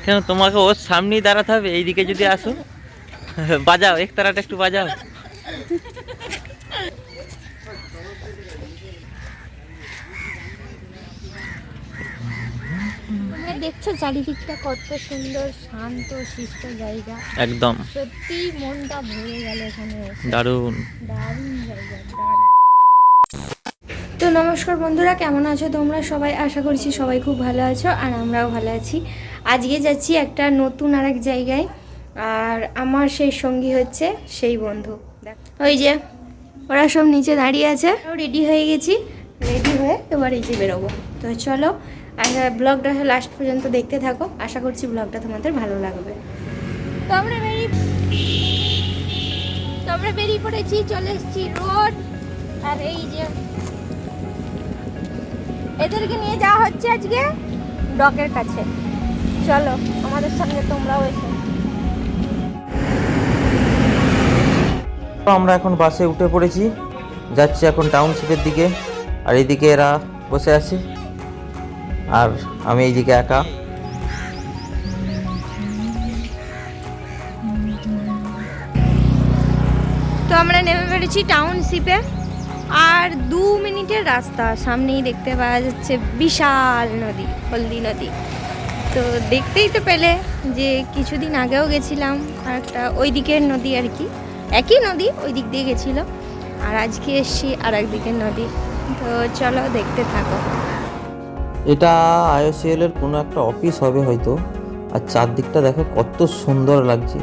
কেন তোমাকে ওর সামনেই দাঁড়াতে হবে? এইদিকে যদি আসো বাজাও, একতারাটা একটু বাজাও। তোমরা দেখছো চারিদিকটা কত সুন্দর শান্ত শিষ্ট জায়গা, একদম সত্যি মনটা ভরে গেল এখানে এসে। দারুণ। দারুণ জায়গা, দারুণ। তো নমস্কার বন্ধুরা, কেমন আছো তোমরা সবাই? আশা করছি সবাই খুব ভালো আছো, আর আমরাও ভালো আছি। আজকে যাচ্ছি একটা নতুন আরেক জায়গায়, আর আমার সেই সঙ্গী হচ্ছে সেই বন্ধু। ওই যে ওরা সব নিচে দাঁড়িয়ে আছে, রেডি হয়ে গেছি, রেডি হয়ে এবার এই যে বেরোবো। তো চলো, আর ব্লগটা লাস্ট পর্যন্ত দেখতে থাকো, আশা করছি ব্লগটা তোমাদের ভালো লাগবে। তো আমরা বেরিয়ে পড়েছি, চলে এসেছি রোড। আর এই যে এদেরকে নিয়ে যাওয়া হচ্ছে আজকে ডকের কাছে। চলো আমাদের সঙ্গে তোমরাও এসো। আমরা এখন বাসে উঠে পড়েছি, যাচ্ছি এখন টাউনশিপের দিকে। আর এইদিকে এরা বসে আছে, আর আমি এইদিকে একা। তো আমরা নেমে পড়েছি টাউনশিপে, আর 2 মিনিটের রাস্তা। সামনেই দেখতে পাওয়া যাচ্ছে বিশাল নদী, হলদি নদী। তো দেখতেই তো পেলে যে কিছুদিন আগেও গেছিলাম আর একটা ওই দিকের নদী, আর কি একই নদী, ওই দিক দিয়ে গেছিলো। আর আজকে এসছি আর এক দিকের নদী। তো চলো দেখতে থাকো। এটা আইওসিএল এর কোনো একটা অফিস হবে হয়তো। আর চারদিকটা দেখো কত সুন্দর লাগছে,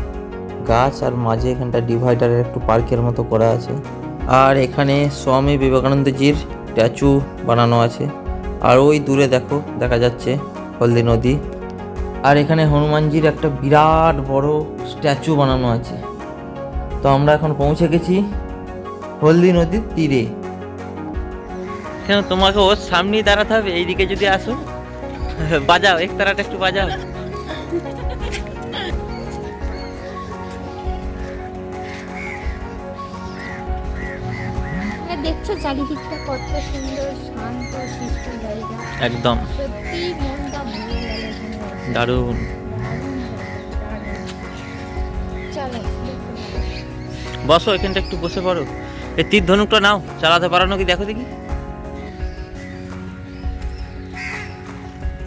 গাছ, আর মাঝে এখানটা ডিভাইডারের একটু পার্কের মতো করা আছে। আর এখানে স্বামী বিবেকানন্দজির স্ট্যাচু বানানো আছে। আর ওই দূরে দেখো দেখা যাচ্ছে হলদি নদী। আর এখানে হনুমানজির একটা বিরাট বড় স্ট্যাচু বানানো আছে। তো আমরা এখন পৌঁছে গেছি হলদি নদীর তীরে। কেন তোমাকে ওর সামনেই দাঁড়াতে হবে? এইদিকে যদি আসো বাজাও, একতারাটা একটু বাজাও। দেখছো চারিদিকটা কত সুন্দর শান্ত শিষ্ট জায়গা, একদম সত্যি মনটা ভরে গেল এখানে এসে। দারুণ। চলো বসো, এখানটা একটু বসে পড়ো। এই তীর ধনুকটা নাও, চালাতে পারো নাকি দেখো দেখি।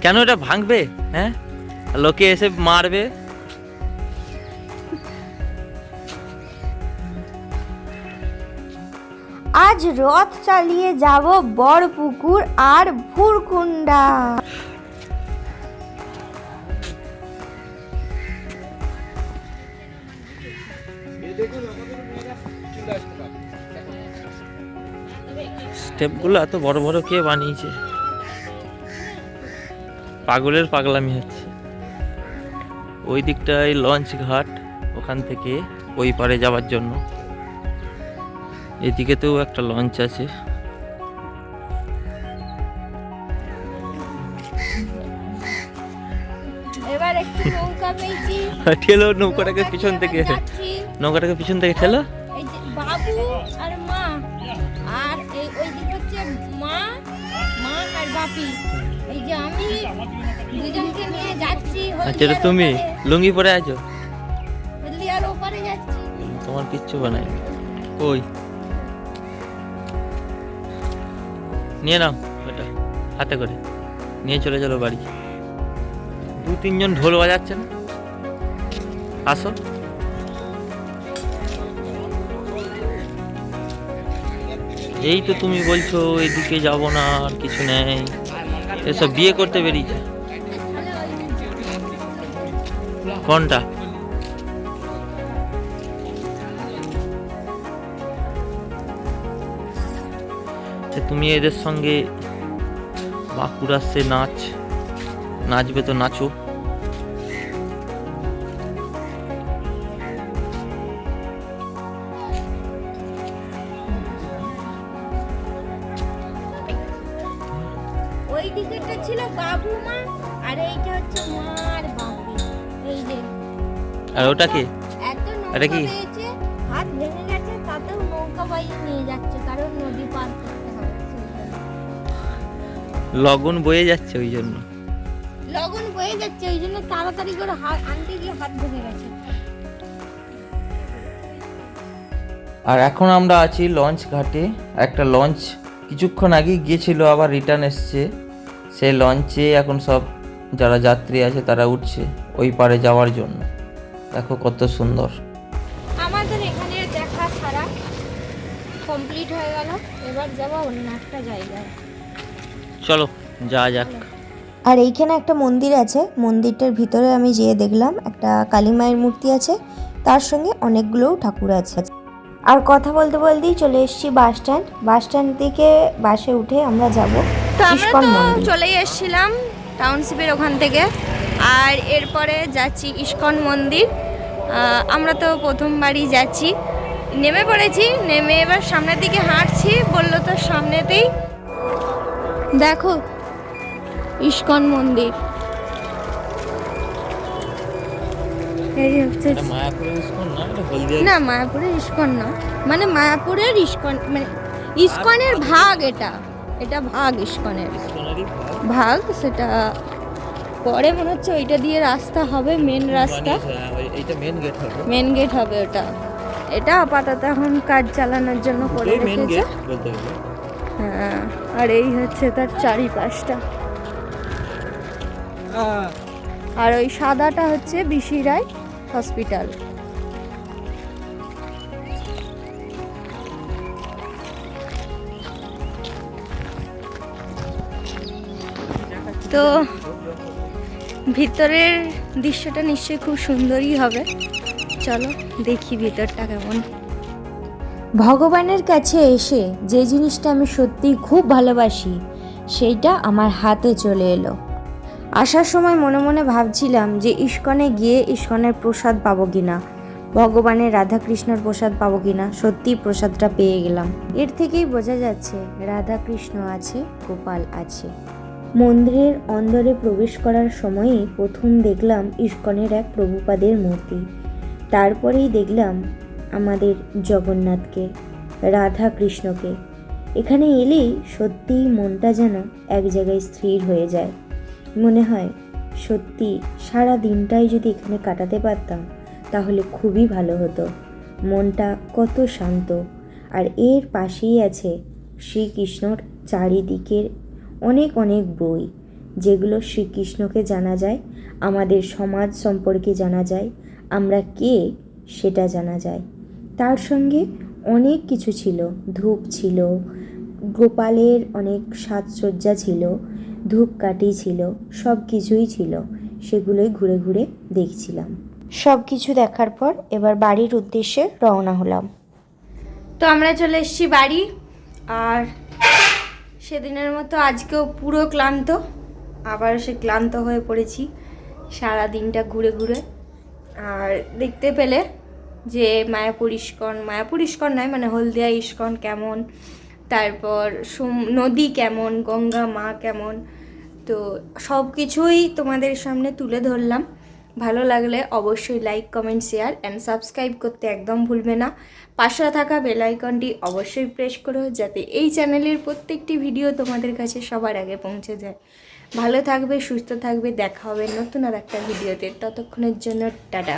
কেন এটা ভাঙবে? হ্যাঁ, লোকে এসে মারবে। আজ রথ চালিয়ে যাব বড়পুকুর আর ভুরকুন্ডা। স্টেপগুলো এত বড় বড় কে বানিয়েছে? পাগলের পাগলামি হচ্ছে। ওই দিকটায় লঞ্চ ঘাট, ওখান থেকে ওই পারে যাওয়ার জন্য। এদিকেতেও একটা লঞ্চ আছে। এবার একটু নৌকা পেয়েছি, ঠেলো নৌকাটাকে পিছন থেকে, নৌকাটাকে পিছন থেকে ঠেলো। এই যে বাবু আর মা, আর এই ওই দিকে হচ্ছে মা আর বাপি। এই যে আমি দুজনকে নিয়ে যাচ্ছি। আচ্ছা, এটা তুমি লুঙ্গি পরে আছো? হলদিয়ার ওপারে যাচ্ছি। তোমার কিচ্ছু বানাই। ওই নিয়ে নাও ওটা, হাতে করে নিয়ে চলে চলো বাড়ি। 2-3 জন ঢোল বাজাচ্ছে না? আসো। এই তো তুমি বলছো এদিকে যাব না, আর কিছু নেই, এসব বিয়ে করতে বেরিয়েছে। কোনটা? তুমি এদের সঙ্গে বাঁকুড়াতে নাচবে তো নাচো। ওই দিকেটা ছিল বাবু মা, আর এইটা হচ্ছে মা আর বাপি। এই যে আর ওটা কি? এত এটা নৌকা কি? পেয়েছে, হাত ভেঙে গেছে, তাতেও নৌকা বাইয়ে নিয়ে যাচ্ছে, কারণ নদী পার করতে হবে। লগন বয়ে যাচ্ছে ওই জন্য। লগন বয়ে হয়ে যাচ্ছে, ওই জন্য তাড়াতাড়ি করে আনতে গিয়ে হাত ভেঙে গেছে। আর এখন আমরা আছি লঞ্চ ঘাটে। একটা লঞ্চ কিছুক্ষণ আগে গিয়েছিল, আবার রিটার্ন এসছে। সেই লঞ্চে এখন সব যারা যাত্রী আছে তারা উঠছে ওই পারে যাওয়ার জন্য। দেখো কত সুন্দর। আমাদের এখানে দেখা সারা কমপ্লিট হয়ে গেল, এবার যাবো অন্য একটা জায়গায়। চলো যাওয়া যাক। আর এইখানে একটা মন্দির আছে, মন্দিরটার ভিতরে আমি যেয়ে দেখলাম একটা কালী মায়ের মূর্তি আছে, তার সঙ্গে অনেকগুলো ঠাকুর আছে। আর কথা বলতে বলতেই চলে এসেছি বাস স্ট্যান্ড থেকে বাসে উঠে আমরা যাব তো আমরা ইস্কন তো মন্দির। চলেই এসেছিলাম টাউনশিপের ওখান থেকে, আর এরপরে যাচ্ছি ইস্কন মন্দির। আমরা তো প্রথমবারই যাচ্ছি, নেমে পড়েছি, নেমে এবার সামনের দিকে হাঁটছি, বললো তো সামনেতেই দেখো ইস্কন মন্দির। এই হচ্ছে মায়াপুরের ইস্কন না, এটা হলদিয়া। না, মায়াপুরের ইস্কন না, মানে মায়াপুরের ইস্কন, মানে ইস্কনের ভাগ, এটা ভাগ ইস্কনের ভাগ। সেটা পরে মনে হচ্ছে ওইটা দিয়ে রাস্তা হবে, মেন রাস্তা, এইটা মেন গেট হবে। মেন গেট হবে ওটা। এটা আপাতত এখন কাজ চালানোর জন্য করে মেন রেখেছে। গেট বলতে গেলে। হ্যাঁ, আর এই হচ্ছে তার চারিপাশটা। আর ওই সাদাটা হচ্ছে বিশি রায় হসপিটাল। তো ভিতরের দৃশ্যটা নিশ্চয়ই খুব সুন্দরই হবে, চলো দেখি ভিতরটা কেমন। ভগবানের কাছে এসে যে জিনিসটা আমি সত্যিই খুব ভালোবাসি সেইটা আমার হাতে চলে এলো। আসার সময় মনে মনে ভাবছিলাম যে ইস্কনে গিয়ে ইস্কনের প্রসাদ পাবো কিনা, ভগবানের রাধাকৃষ্ণর প্রসাদ পাবো কিনা। সত্যিই প্রসাদটা পেয়ে গেলাম। এর থেকেই বোঝা যাচ্ছে রাধাকৃষ্ণ আছে, গোপাল আছে। মন্দিরের অন্দরে প্রবেশ করার সময়ই প্রথম দেখলাম ইস্কনের এক প্রভুপাদের মূর্তি, তারপরেই দেখলাম আমাদের জগন্নাথকে, রাধা কৃষ্ণকে। এখানে এলেই সত্যিই মনটা যেন এক জায়গায় স্থির হয়ে যায়। মনে হয় সত্যি সারা দিনটাই যদি এখানে কাটাতে পারতাম তাহলে খুবই ভালো হতো। মনটা কত শান্ত। আর এর পাশেই আছে শ্রীকৃষ্ণর চারিদিকের অনেক অনেক বই, যেগুলো শ্রীকৃষ্ণকে জানা যায়, আমাদের সমাজ সম্পর্কে জানা যায়, আমরা কে সেটা জানা যায়। তার সঙ্গে অনেক কিছু ছিল, ধূপ ছিল, গোপালের অনেক সাজসজ্জা ছিল, ধূপকাঠি ছিল, সব কিছুই ছিল। সেগুলোই ঘুরে ঘুরে দেখছিলাম। সব কিছু দেখার পর এবার বাড়ির উদ্দেশ্যে রওনা হলাম। তো আমরা চলে এসেছি বাড়ি, আর সেদিনের মতো আজকেও পুরো ক্লান্ত, আবার সে ক্লান্ত হয়ে পড়েছি সারা দিনটা ঘুরে ঘুরে। আর দেখতে পেলে যে মায়াপুর ইস্কন নয়, মানে হলদিয়া ইস্কন কেমন, তারপর নদী কেমন, গঙ্গা মা কেমন, তো সব কিছুই তোমাদের সামনে তুলে ধরলাম। ভালো লাগলে অবশ্যই like, comment, share and subscribe করতে একদম ভুলবে না। পাশে থাকা বেল আইকনটি অবশ্যই প্রেস করো, যাতে এই চ্যানেলের প্রত্যেকটি ভিডিও তোমাদের কাছে সবার আগে পৌঁছে যায়। ভালো থাকবে, সুস্থ থাকবে, দেখা হবে নতুন আর একটা ভিডিওতে। ততক্ষণের জন্য টাটা।